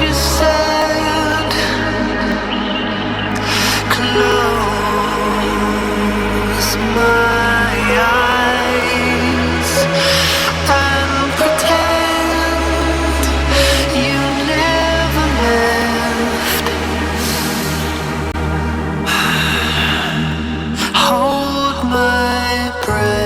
you said. Close my eyes and pretend you never left. Hold my breath.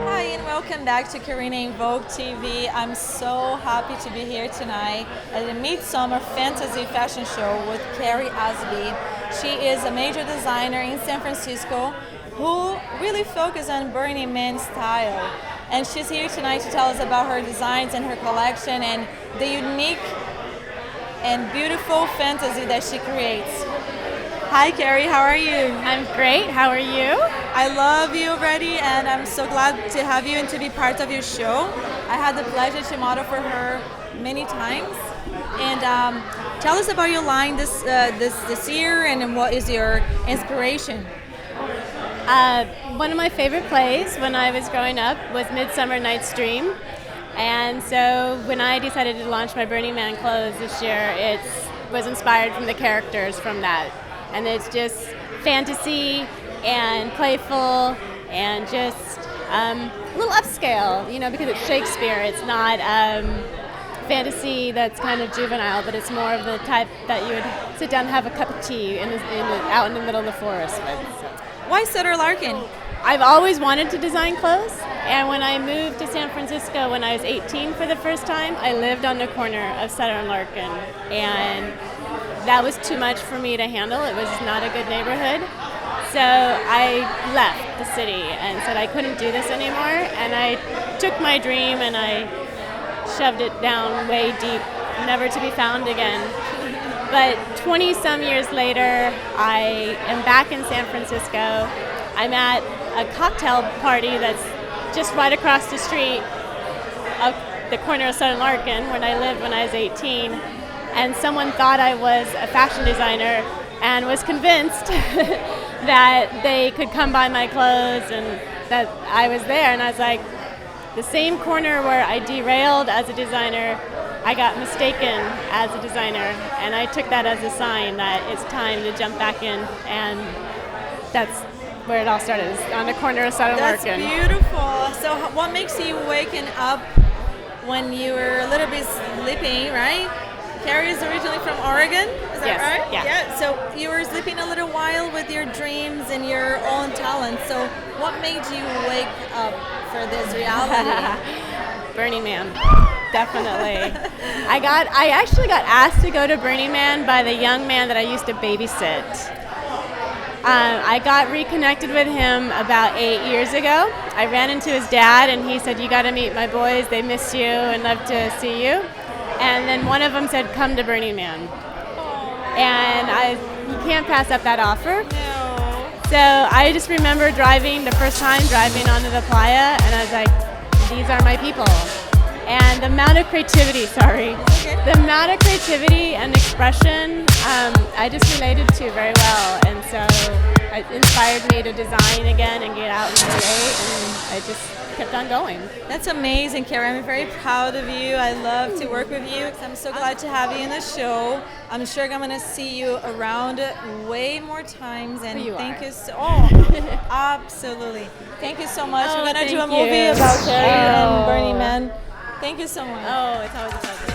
Hi and welcome back to Karina in Vogue TV. I'm so happy to be here tonight at the Midsummer Fantasy Fashion Show with Carrie Asby. She is a major designer in San Francisco who really focuses on Burning Man style. And she's here tonight to tell us about her designs and her collection and the unique and beautiful fantasy that she creates. Hi Carrie, how are you? I'm great. How are you? I love you already, and I'm so glad to have you and to be part of your show. I had the pleasure to model for her many times. And tell us about your line this year, and what is your inspiration? One of my favorite plays when I was growing up was Midsummer Night's Dream. And so when I decided to launch my Burning Man clothes this year, it was inspired from the characters from that. And it's just fantasy and playful and just a little upscale, you know, because it's Shakespeare. It's not fantasy that's kind of juvenile, but it's more of the type that you would sit down and have a cup of tea out in the middle of the forest with. So. Why Sutter Larkin? I've always wanted to design clothes, and when I moved to San Francisco when I was 18 for the first time, I lived on the corner of Sutter and Larkin, and that was too much for me to handle. It was not a good neighborhood. So I left the city and said I couldn't do this anymore, and I took my dream and I shoved it down way deep, never to be found again. But 20 some years later, I am back in San Francisco. I'm at a cocktail party that's just right across the street of the corner of Sutter and Larkin when I lived when I was 18. And someone thought I was a fashion designer and was convinced that they could come buy my clothes and that I was there. And I was like, the same corner where I derailed as a designer, I got mistaken as a designer. And I took that as a sign that it's time to jump back in. And that's where it all started, on the corner of Sutter and Larkin. That's beautiful. So what makes you waking up when you were a little bit sleepy, right? Carrie is originally from Oregon, is that Yes, right? yeah. So you were sleeping a little while with your dreams and your own talent. So what made you wake up for this reality? Burning Man, definitely. I actually got asked to go to Burning Man by the young man that I used to babysit. I got reconnected with him about 8 years ago. I ran into his dad and he said, "You got to meet my boys, they miss you and love to see you." And then one of them said, "Come to Burning Man." And you can't pass up that offer. No. So I just remember driving the first time onto the playa, and I was like, these are my people. And the amount of creativity, the amount of creativity and expression, I just related to very well. And so it inspired me to design again and get out and create, and I just kept on going. That's amazing, Carrie. I'm very proud of you. I love to work with you. I'm so glad to have you in the show. I'm sure I'm going to see you around way more times. And thank you so absolutely. Thank you so much. We're going to do a movie about Carrie and Burning Man. Thank you so much. Oh, it's always a pleasure.